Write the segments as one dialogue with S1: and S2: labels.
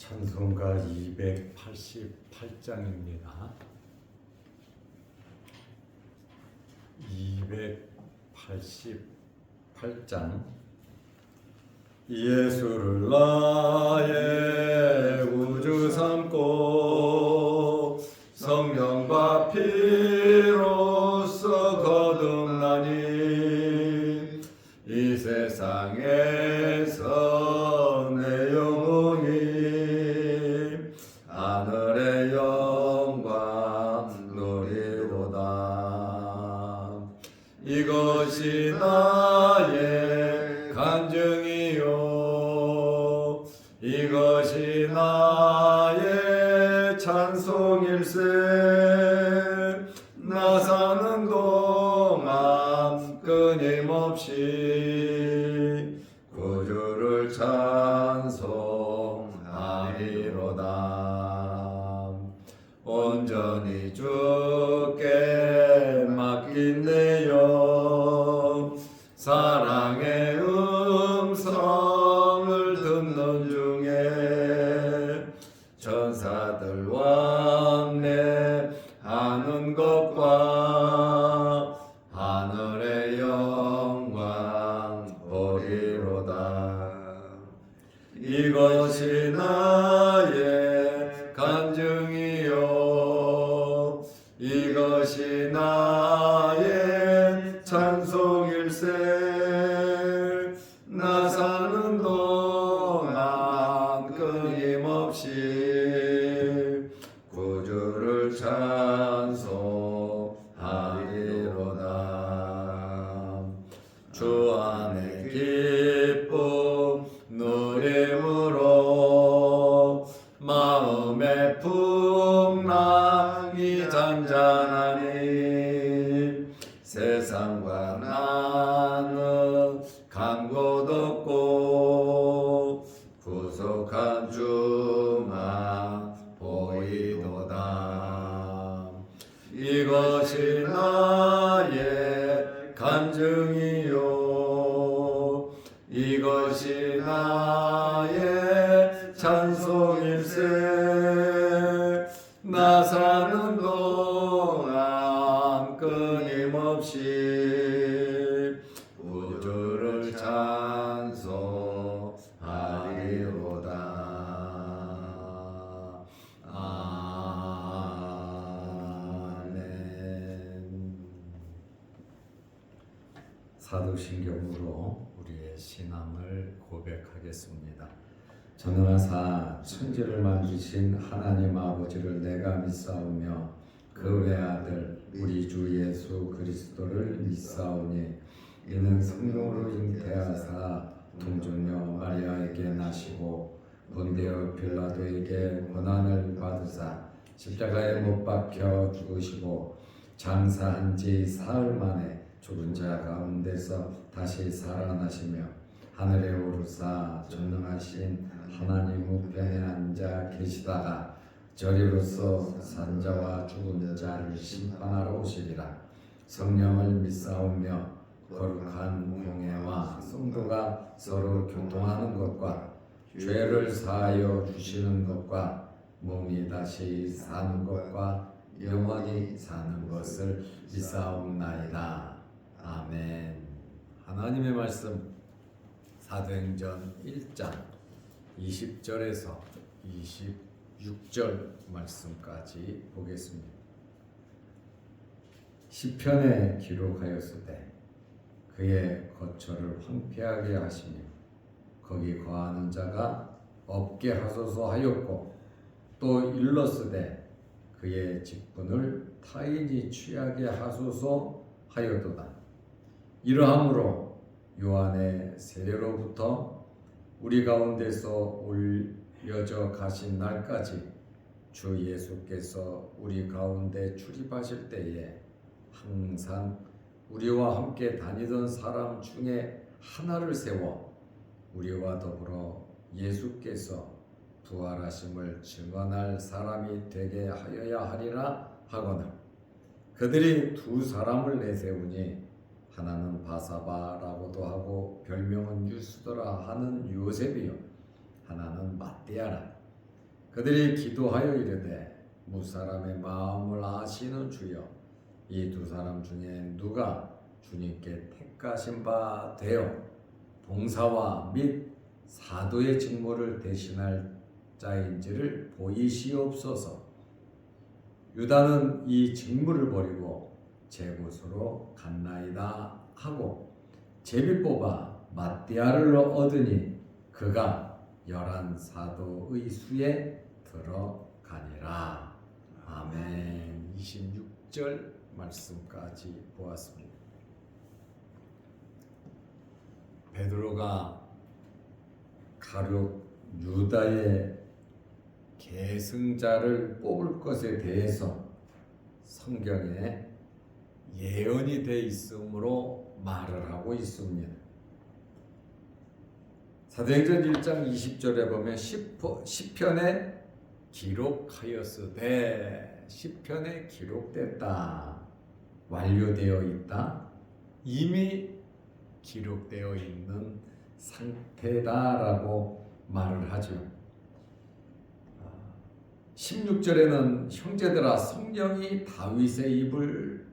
S1: 찬송가 288장입니다. 288장. 예수를 나의 구주 삼고 성령과 피로써 거듭나니 이 세상에서 내 영혼이 하늘의 영광 누리도다. 이것이 나의 간증이요 이것이 나의 찬송일세. 나 사는 동안 끊임없이 구주를 찬송하리로다. 온전히 주께 맡긴 내 영 사랑의 음성을 듣는 중에 천사들 왕래하는 것과 하늘의 영광 보리로다. 이것이 나의 간증이요 이것이 나의 찬송일세. 나 사는 동안 끊임없이 구주를 찬송하리로다. 주 안에 기쁨 누림으로 마음의 풍랑이 잔잔하니 세상과 나는 간 곳 없고 구속한 주만 보이도다. 이것이 나의 간증이요 이것이 나의 찬송일세. 나 사는 동안 끊임없이 구주를 찬송하리로다. 아멘. 사도신경으로 우리의 신앙을 고백하겠습니다. 전능하사 천지를 만드신 하나님 아버지를 내가 믿사오며 그 외아들 우리 주 예수 그리스도를 믿사오니 이는 성령으로 잉태하사 동정녀 마리아에게 나시고 본디오 빌라도에게 고난을 받으사 십자가에 못 박혀 죽으시고 장사한 지 사흘 만에 죽은 자 가운데서 다시 살아나시며 하늘에 오르사 전능하신 하나님 우편에 앉아 계시다가 저리로서 산자와 죽은 자를 심판하러 오시리라. 성령을 믿사오며 거룩한 공예와 성도가 서로 교통하는 것과 죄를 사하여 주시는 것과 몸이 다시 사는 것과 영원히 사는 것을 믿사옵나이다. 아멘. 하나님의 말씀 사도행전 1장 20절에서 26절 말씀까지 보겠습니다. 시편에 기록하였으되 그의 거처를 황폐하게 하시며 거기 거하는 자가 없게 하소서 하였고 또 일렀으되 그의 직분을 타인이 취하게 하소서 하였도다. 이러함으로 요한의 세례로부터 우리 가운데서 올려져 가신 날까지 주 예수께서 우리 가운데 출입하실 때에 항상 우리와 함께 다니던 사람 중에 하나를 세워 우리와 더불어 예수께서 부활하심을 증언할 사람이 되게 하여야 하리라 하거늘 그들이 두 사람을 내세우니 하나는 바사바라고도 하고 별명은 유스더라 하는 요셉이요 하나는 mat대아라. 그들이 기도하여 이르되 무사람의 마음을 아시는 주여, 이 두 사람 중에 누가 주님께 택하신 바 되어 봉사와 및 사도의 직무를 대신할 자인지를 보이시옵소서. 유다는 이 직무를 버리고 제 곳으로 갔나이다 하고 제비 뽑아 matti아를 얻으니 그가 11 사도의 수에 들어가니라. 아멘. 26절 말씀까지 보았습니다. 베드로가 가룟 유다의 계승자를 뽑을 것에 대해서 성경에 예언이 돼 있으므로 말을 하고 있습니다. 사도행전 1장 20절에 보면 시편에 기록하였으되, 시편에 기록됐다, 완료되어 있다, 이미 기록되어 있는 상태다라고 말을 하죠. 16절에는 형제들아, 성령이 다윗의 입을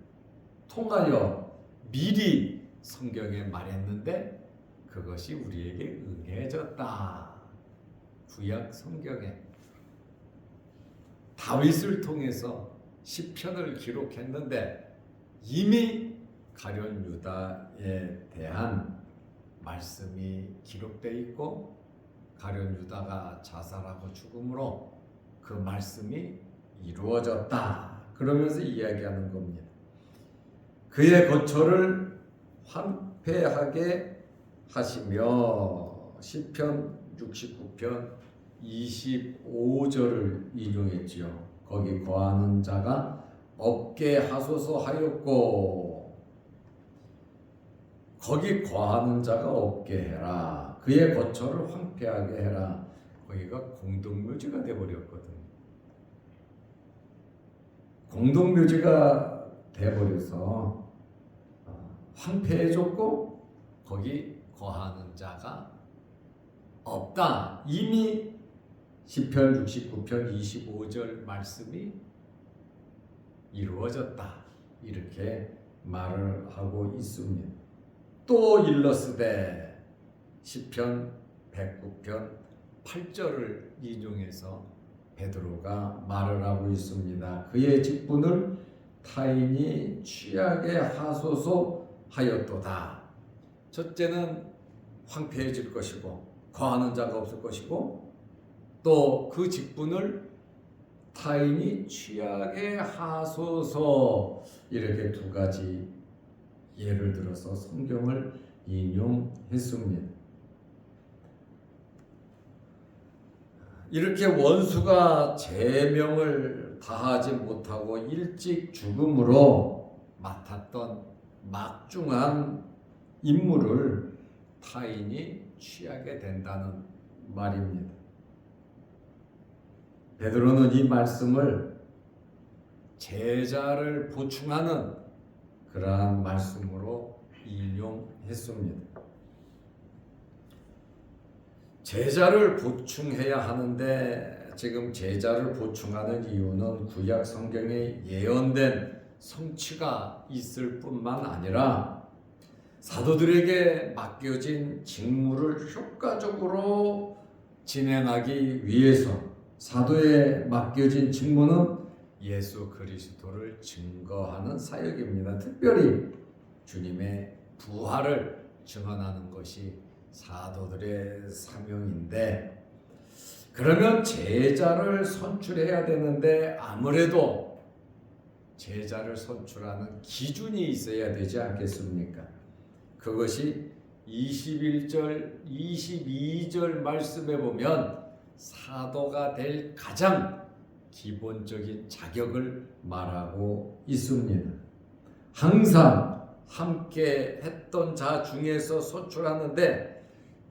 S1: 통하여 미리 성경에 말했는데 그것이 우리에게 응해졌다. 구약 성경에 다윗을 통해서 시편을 기록했는데 이미 가룟 유다에 대한 말씀이 기록되어 있고 가룟 유다가 자살하고 죽음으로 그 말씀이 이루어졌다. 그러면서 이야기하는 겁니다. 그의 거처를 황폐하게 하시며, 시편 69편 25절을 인용했지요. 거기 거하는 자가 없게 하소서 하였고, 거기 거하는 자가 없게 해라. 그의 거처를 황폐하게 해라. 거기가 공동묘지가 되어버렸거든. 공동묘지가 되어버려서 황폐해졌고 거기 거하는 자가 없다. 이미 시편 69편 25절 말씀이 이루어졌다. 이렇게 말을 하고 있습니다. 또 일러스되, 시편 109편 8절을 인용해서 베드로가 말을 하고 있습니다. 그의 직분을 타인이 취하게 하소서 하였도다. 첫째는 황폐해질 것이고 거하는 자가 없을 것이고, 또 그 직분을 타인이 취하게 하소서, 이렇게 두 가지 예를 들어서 성경을 인용했습니다. 이렇게 원수가 제명을 다하지 못하고 일찍 죽음으로 맡았던 막중한 임무를 타인이 취하게 된다는 말입니다. 베드로는 이 말씀을 제자를 보충하는 그러한 말씀으로 인용했습니다. 제자를 보충해야 하는데 지금 제자를 보충하는 이유는 구약 성경에 예언된 성취가 있을 뿐만 아니라 사도들에게 맡겨진 직무를 효과적으로 진행하기 위해서, 사도에 맡겨진 직무는 예수 그리스도를 증거하는 사역입니다. 특별히 주님의 부활을 증언하는 것이 사도들의 사명인데, 그러면 제자를 선출해야 되는데 아무래도 제자를 선출하는 기준이 있어야 되지 않겠습니까? 그것이 21절, 22절 말씀에 보면 사도가 될 가장 기본적인 자격을 말하고 있습니다. 항상 함께 했던 자 중에서 선출하는데,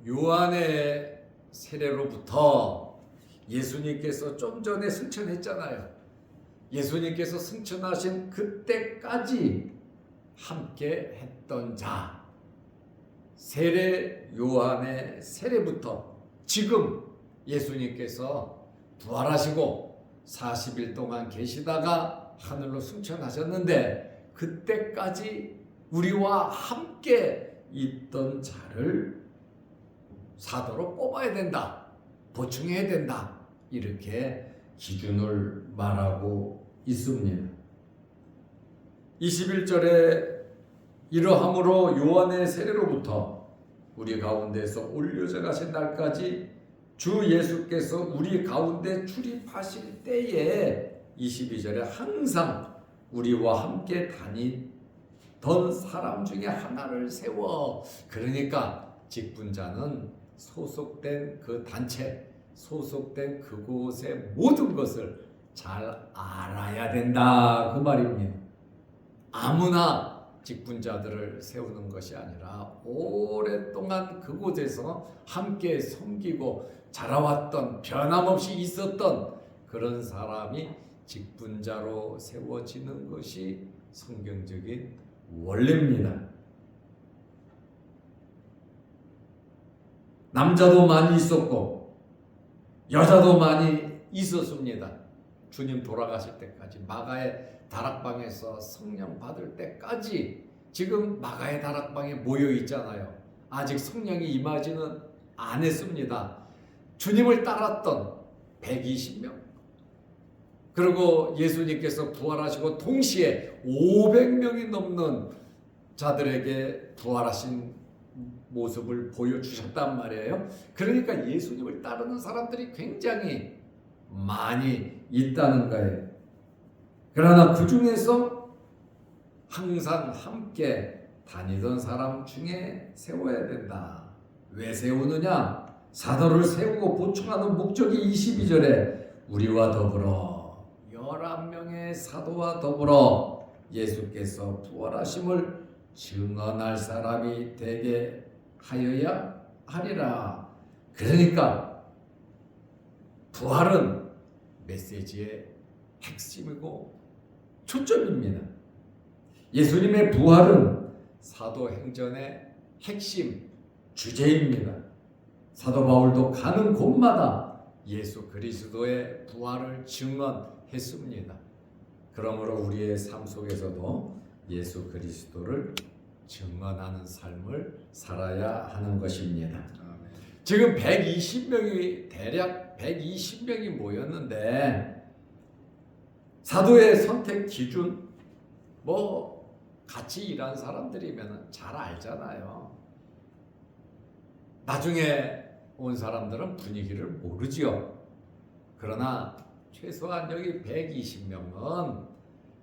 S1: 요한의 세례로부터 예수님께서 좀 전에 승천했잖아요. 예수님께서 승천하신 그때까지 함께 했던 자, 세례 요한의 세례부터 지금 예수님께서 부활하시고 40일 동안 계시다가 하늘로 승천하셨는데 그때까지 우리와 함께 있던 자를 사도로 뽑아야 된다. 보충해야 된다. 이렇게 기준을 말하고 있습니다. 21절에 이러함으로 요한의 세례로부터 우리 가운데서 올려져 가신 날까지 주 예수께서 우리 가운데 출입하실 때에 22절에 항상 우리와 함께 다니던 사람 중에 하나를 세워. 그러니까 직분자는 소속된 그 단체, 소속된 그곳의 모든 것을 잘 알아야 된다 그 말입니다. 아무나 직분자들을 세우는 것이 아니라 오랫동안 그곳에서 함께 섬기고 자라왔던, 변함없이 있었던 그런 사람이 직분자로 세워지는 것이 성경적인 원리입니다. 남자도 많이 있었고 여자도 많이 있었습니다. 주님 돌아가실 때까지 마가의 다락방에서 성령 받을 때까지 지금 마가의 다락방에 모여 있잖아요. 아직 성령이 임하지는 않았습니다. 주님을 따랐던 120명, 그리고 예수님께서 부활하시고 동시에 500명이 넘는 자들에게 부활하신 모습을 보여주셨단 말이에요. 그러니까 예수님을 따르는 사람들이 굉장히 많이 있다는 거예요. 그러나 그 중에서 항상 함께 다니던 사람 중에 세워야 된다. 왜 세우느냐? 사도를 세우고 보충하는 목적이 22절에 우리와 더불어 11명의 사도와 더불어 예수께서 부활하심을 증언할 사람이 되게 하여야 하리라. 그러니까 부활은 메시지의 핵심이고 초점입니다. 예수님의 부활은 사도행전의 핵심 주제입니다. 사도 바울도 가는 곳마다 예수 그리스도의 부활을 증언했습니다. 그러므로 우리의 삶 속에서도 예수 그리스도를 증언하는 삶을 살아야 하는 것입니다. 지금 120명이 대략 120명이 모였는데 사도의 선택 기준 뭐 같이 일한 사람들이면 잘 알잖아요. 나중에 온 사람들은 분위기를 모르지요. 그러나 최소한 여기 120명은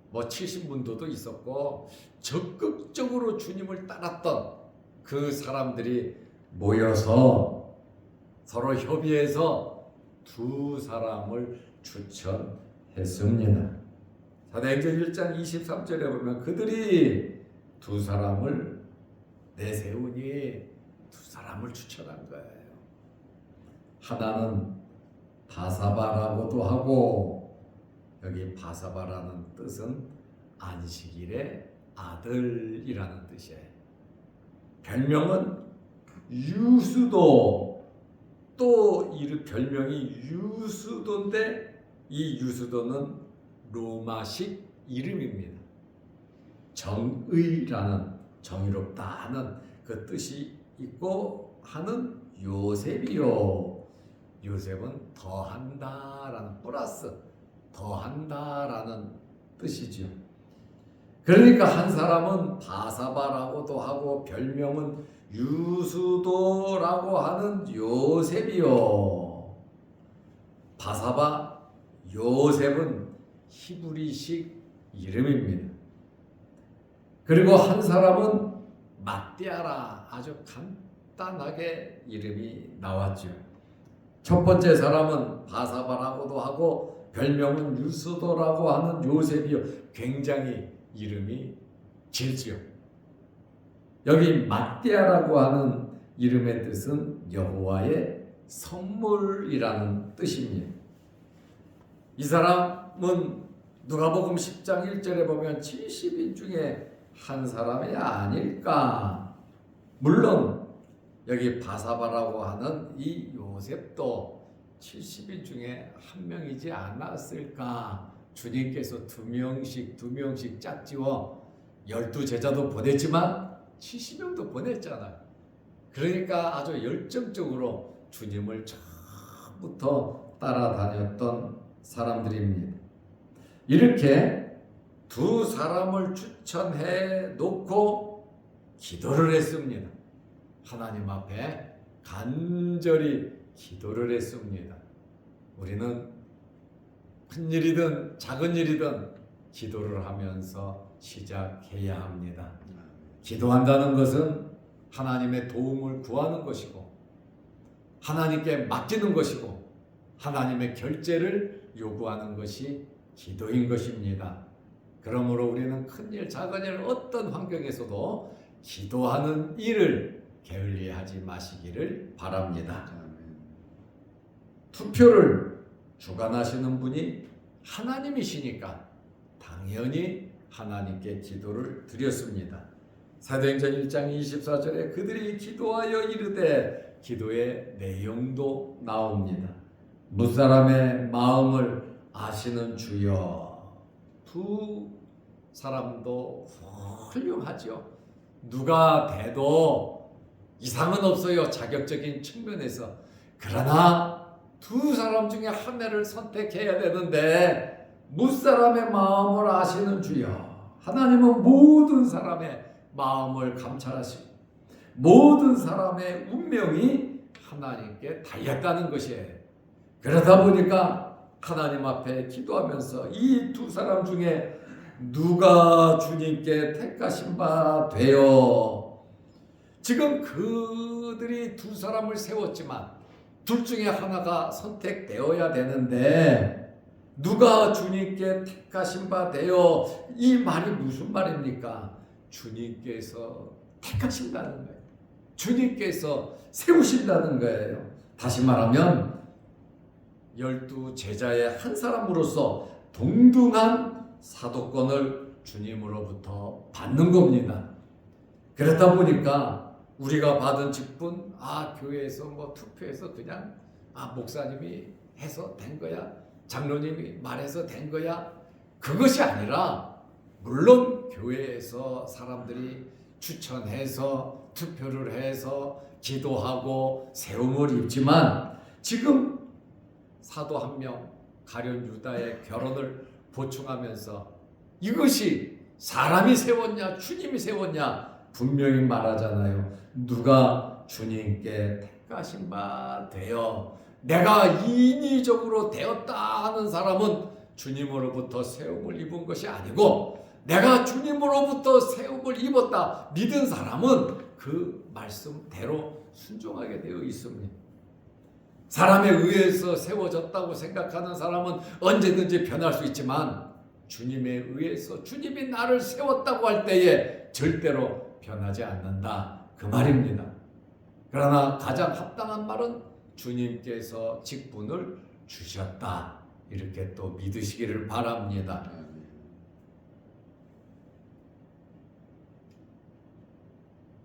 S1: 뭐 70문도도 있었고 적극적으로 주님을 따랐던 그 사람들이 모여서 서로 협의해서 두 사람을 추천했습니다. 사도행전 1장 23절에 보면 그들이 두 사람을 내세우니 두 사람을 추천한 거예요. 하나는 바사바라고도 하고, 여기 바사바라는 뜻은 안식일의 아들이라는 뜻이에요. 별명은 유수도, 또 이 별명이 유수도인데 이 유수도는 로마식 이름입니다. 정의라는, 정의롭다 하는 그 뜻이 있고 하는 요셉이요. 요셉은 더한다라는, 플러스 더한다라는 뜻이죠. 그러니까 한 사람은 바사바라고도 하고 별명은 유수도라고 하는 요셉이요. 바사바, 요셉은 히브리식 이름입니다. 그리고 한 사람은 마띠아라, 아주 간단하게 이름이 나왔죠. 첫 번째 사람은 바사바라고도 하고 별명은 유수도라고 하는 요셉이요. 굉장히 이름이 길지요. 여기 마띠아라고 하는 이름의 뜻은 여호와의 선물이라는 뜻입니다. 이 사람은 누가복음 10장 1절에 보면 70인 중에 한 사람이 아닐까. 물론 여기 바사바라고 하는 이 요셉도 70인 중에 한 명이지 않았을까? 주님께서 두 명씩 짝지어 12제자도 보냈지만 70명도 보냈잖아요. 그러니까 아주 열정적으로 주님을 처음부터 따라다녔던 사람들입니다. 이렇게 두 사람을 추천해 놓고 기도를 했습니다. 하나님 앞에 간절히 기도를 했습니다. 우리는 큰 일이든 작은 일이든 기도를 하면서 시작해야 합니다. 기도한다는 것은 하나님의 도움을 구하는 것이고 하나님께 맡기는 것이고 하나님의 결제를 요구하는 것이 기도인 것입니다. 그러므로 우리는 큰 일, 작은 일, 어떤 환경에서도 기도하는 일을 게을리하지 마시기를 바랍니다. 투표를 주관하시는 분이 하나님이시니까 당연히 하나님께 기도를 드렸습니다. 사도행전 1장 24절에 그들이 기도하여 이르되 기도의 내용도 나옵니다. 무사람의 마음을 아시는 주여. 두 사람도 훌륭하죠. 누가 돼도 이상은 없어요. 자격적인 측면에서. 그러나 두 사람 중에 하나를 선택해야 되는데 무사람의 마음을 아시는 주여. 하나님은 모든 사람의 마음을 감찰하시고 모든 사람의 운명이 하나님께 달렸다는 것이에요. 그러다 보니까 하나님 앞에 기도하면서 이 두 사람 중에 누가 주님께 택하신 바 되어. 지금 그들이 두 사람을 세웠지만 둘 중에 하나가 선택되어야 되는데 누가 주님께 택하신 바 되어. 이 말이 무슨 말입니까? 주님께서 택하신다는 거예요. 주님께서 세우신다는 거예요. 다시 말하면 12제자의 한 사람으로서 동등한 사도권을 주님으로부터 받는 겁니다. 그렇다 보니까 우리가 받은 직분, 교회에서 투표해서 그냥 목사님이 해서 된 거야, 장로님이 말해서 된 거야, 그것이 아니라 물론 교회에서 사람들이 추천해서 투표를 해서 기도하고 세움을 입지만 지금 사도 한 명 가룟 유다의 결혼을 보충하면서 이것이 사람이 세웠냐 주님이 세웠냐 분명히 말하잖아요. 누가 주님께 택하신 바 되어. 내가 인위적으로 되었다 하는 사람은 주님으로부터 세움을 입은 것이 아니고 내가 주님으로부터 세움을 입었다 믿은 사람은 그 말씀대로 순종하게 되어 있습니다. 사람에 의해서 세워졌다고 생각하는 사람은 언제든지 변할 수 있지만 주님에 의해서 주님이 나를 세웠다고 할 때에 절대로 변하지 않는다, 그 말입니다. 그러나 가장 합당한 말은 주님께서 직분을 주셨다, 이렇게 또 믿으시기를 바랍니다.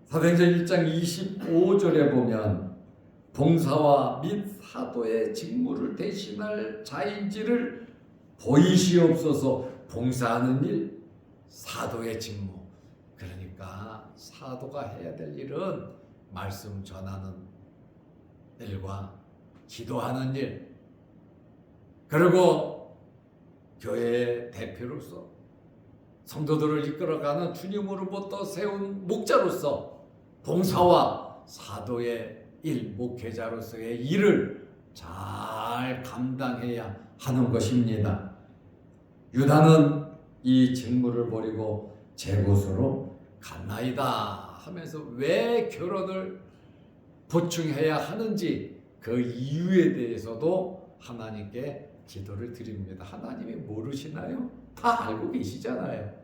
S1: 사도행전 1장 25절에 보면 봉사와 및 사도의 직무를 대신할 자인지를 보이시옵소서. 봉사하는 일, 사도의 직무. 그러니까 사도가 해야 될 일은 말씀 전하는 일과 기도하는 일, 그리고 교회의 대표로서 성도들을 이끌어가는 주님으로부터 세운 목자로서 봉사와 사도의 일, 목회자로서의 일을 잘 감당해야 하는 것입니다. 유다는 이 직무를 버리고 제 곳으로 갔나이다 하면서 왜 결혼을 보충해야 하는지 그 이유에 대해서도 하나님께 기도를 드립니다. 하나님이 모르시나요? 다 알고 계시잖아요.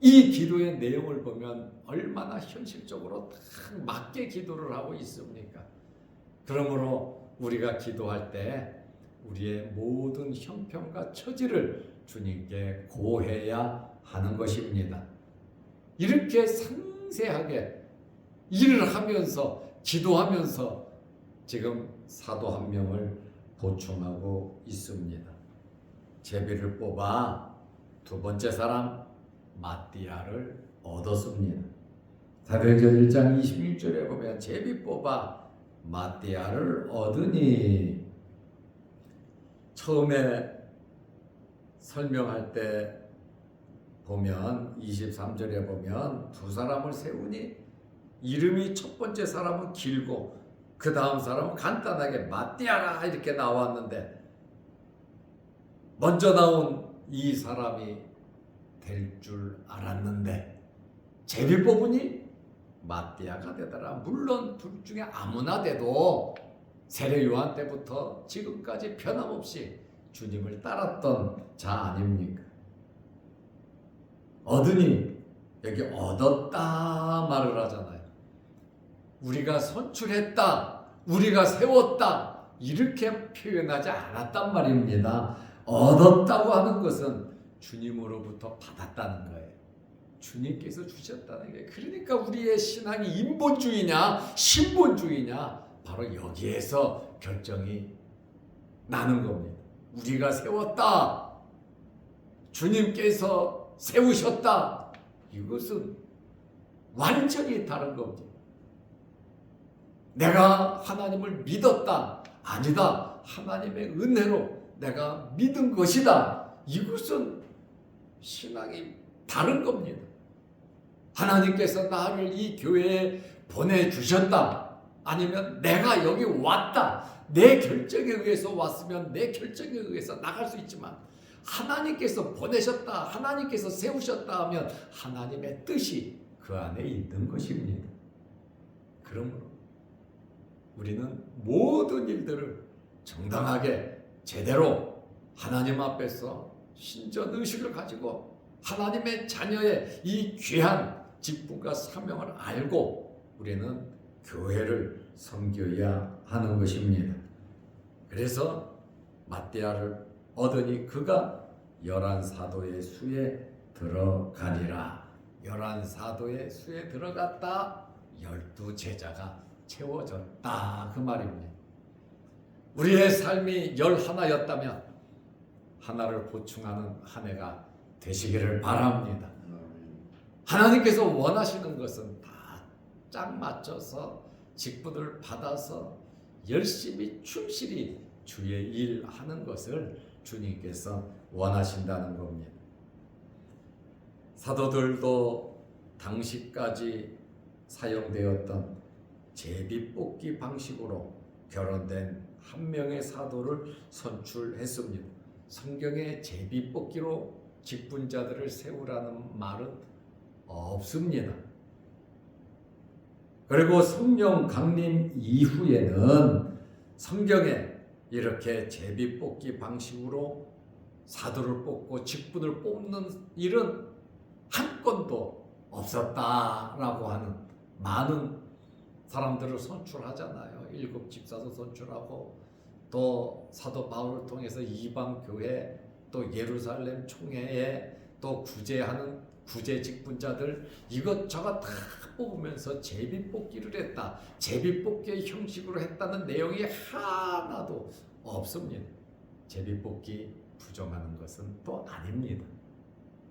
S1: 이 기도의 내용을 보면 얼마나 현실적으로 딱 맞게 기도를 하고 있습니까? 그러므로 우리가 기도할 때 우리의 모든 형편과 처지를 주님께 고해야 하는 것입니다. 이렇게 상세하게 일을 하면서 기도하면서 지금 사도 한 명을 보충하고 있습니다. 제비를 뽑아 두 번째 사람 마띠아를 얻었습니다. 사도행전 1장 26절에 보면 제비 뽑아 마띠아를 얻으니, 처음에 설명할 때 보면 23절에 보면 두 사람을 세우니 이름이 첫 번째 사람은 길고 그 다음 사람은 간단하게 마띠아라 이렇게 나왔는데, 먼저 나온 이 사람이 될 줄 알았는데 제비 뽑으니 마띠아가 되더라. 물론 둘 중에 아무나 돼도 세례 요한 때부터 지금까지 변함없이 주님을 따랐던 자 아닙니까? 얻으니, 여기 얻었다 말을 하잖아요. 우리가 선출했다, 우리가 세웠다 이렇게 표현하지 않았단 말입니다. 얻었다고 하는 것은 주님으로부터 받았다는 거예요. 주님께서 주셨다는 게, 그러니까 우리의 신앙이 인본주의냐 신본주의냐 바로 여기에서 결정이 나는 겁니다. 우리가 세웠다, 주님께서 세우셨다, 이것은 완전히 다른 겁니다. 내가 하나님을 믿었다, 아니다, 하나님의 은혜로 내가 믿은 것이다, 이것은 신앙이 다른 겁니다. 하나님께서 나를 이 교회에 보내주셨다, 아니면 내가 여기 왔다, 내 결정에 의해서 왔으면 내 결정에 의해서 나갈 수 있지만, 하나님께서 보내셨다, 하나님께서 세우셨다 하면 하나님의 뜻이 그 안에 있는 것입니다. 그러므로 우리는 모든 일들을 정당하게 제대로 하나님 앞에서 신전 의식을 가지고 하나님의 자녀의 이 귀한 직분과 사명을 알고 우리는 교회를 섬겨야 하는 것입니다. 그래서 마띠아를 얻으니 그가 11사도의 수에 들어가니라. 11사도의 수에 들어갔다, 12제자가 채워졌다, 그 말입니다. 우리의 삶이 11였다면 하나를 보충하는 한 해가 되시기를 바랍니다. 하나님께서 원하시는 것은 다 짝 맞춰서 직분을 받아서 열심히 충실히 주의 일 하는 것을 주님께서 원하신다는 겁니다. 사도들도 당시까지 사용되었던 제비뽑기 방식으로 결혼된 한 명의 사도를 선출했습니다. 성경에 제비뽑기로 직분자들을 세우라는 말은 없습니다. 그리고 성령 강림 이후에는 성경에 이렇게 제비뽑기 방식으로 사도를 뽑고 직분을 뽑는 일은 한 건도 없었다라고 하는, 많은 사람들을 선출하잖아요. 7 집사도 선출하고, 또 사도 바울을 통해서 이방 교회, 또 예루살렘 총회에 또 구제하는 구제 직분자들 이것저것 다 뽑으면서 제비뽑기를 했다, 제비뽑기의 형식으로 했다는 내용이 하나도 없습니다. 제비뽑기 부정하는 것은 또 아닙니다.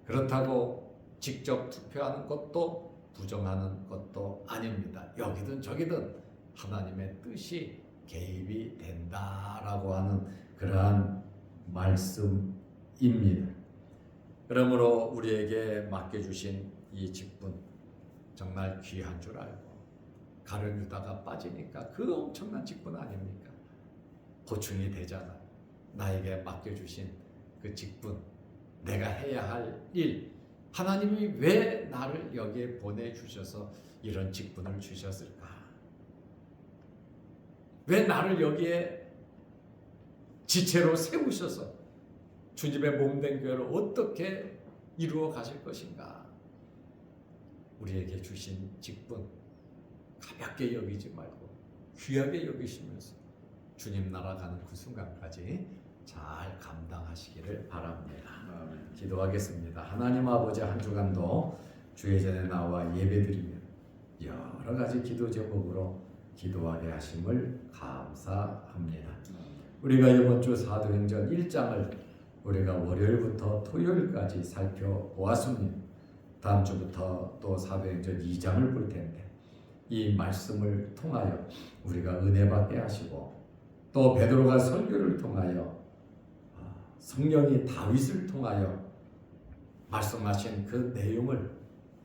S1: 그렇다고 직접 투표하는 것도 부정하는 것도 아닙니다. 여기든 저기든 하나님의 뜻이 개입이 된다라고 하는 그러한 말씀입니다. 그러므로 우리에게 맡겨주신 이 직분 정말 귀한 줄 알고 가룟 유다가 빠지니까 그 엄청난 직분 아닙니까? 보충이 되잖아. 나에게 맡겨주신 그 직분, 내가 해야 할 일, 하나님이 왜 나를 여기에 보내주셔서 이런 직분을 주셨을까? 왜 나를 여기에 지체로 세우셔서 주님의 몸된 교회를 어떻게 이루어 가실 것인가? 우리에게 주신 직분 가볍게 여기지 말고 귀하게 여기시면서 주님 나라 가는 그 순간까지 잘 감당하시기를 바랍니다. 기도하겠습니다. 하나님 아버지, 한 주간도 주의 전에 나와 예배드리며 여러 가지 기도 제목으로 기도하게 하심을 감사합니다. 우리가 이번 주 사도행전 1장을 우리가 월요일부터 토요일까지 살펴보았습니다. 다음 주부터 또 사도행전 2장을 볼 텐데 이 말씀을 통하여 우리가 은혜 받게 하시고 또 베드로가 설교를 통하여 성령이 다윗을 통하여 말씀하신 그 내용을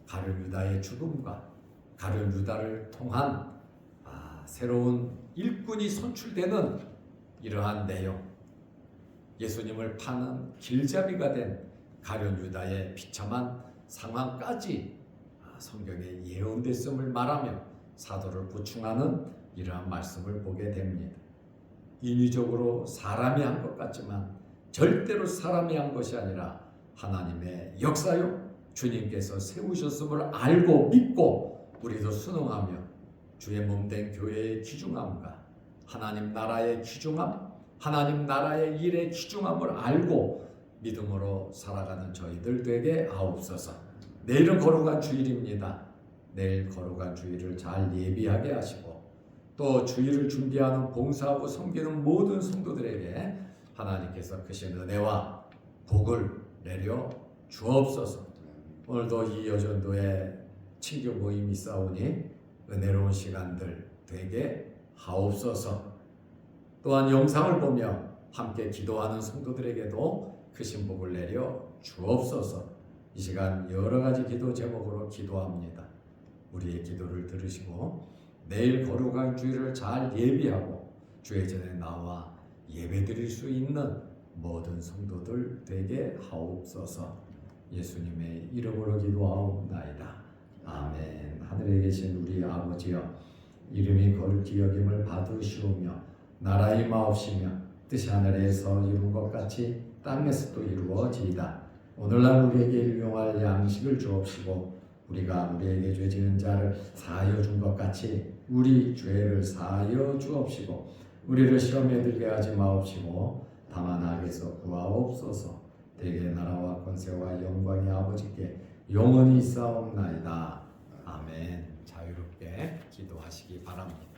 S1: 가룟 유다의 죽음과 가룟 유다를 통한 새로운 일꾼이 선출되는 이러한 내용, 예수님을 파는 길잡이가 된 가룟 유다의 비참한 상황까지 성경에 예언됐음을 말하며 사도를 보충하는 이러한 말씀을 보게 됩니다. 인위적으로 사람이 한 것 같지만 절대로 사람이 한 것이 아니라 하나님의 역사요, 주님께서 세우셨음을 알고 믿고 우리도 순응하며 주의 몸된 교회의 귀중함과 하나님 나라의 귀중함, 하나님 나라의 일의 귀중함을 알고 믿음으로 살아가는 저희들 되게 하옵소서. 내일은 거룩한 주일입니다. 내일 거룩한 주일을 잘 예비하게 하시고 또 주일을 준비하는 봉사하고 섬기는 모든 성도들에게 하나님께서 크신 은혜와 복을 내려 주옵소서. 오늘도 이 여전도에 친교 모임이 있사오니 은혜로운 시간들 되게 하옵소서. 또한 영상을 보며 함께 기도하는 성도들에게도 크신 복을 내려 주옵소서. 이 시간 여러 가지 기도 제목으로 기도합니다. 우리의 기도를 들으시고 내일 거룩한 주일을 잘 예비하고 주의 전에 나와 예배드릴 수 있는 모든 성도들 되게 하옵소서. 예수님의 이름으로 기도하옵나이다. 아멘. 하늘에 계신 우리 아버지여, 이름이 거룩히 여김을 받으시오며 나라의 임하옵시며 뜻이 하늘에서 이룬 것 같이 땅에서도 이루어지이다. 오늘날 우리에게 일용할 양식을 주옵시고 우리가 우리에게 죄 지은 자를 사하여 준 것 같이 우리 죄를 사하여 주옵시고 우리를 시험에 들게 하지 마옵시고 다만 악에서 구하옵소서. 대개 나라와 권세와 영광이 아버지께 영원히 있사옵나이다. 아멘. 자유롭게 기도하시기 바랍니다.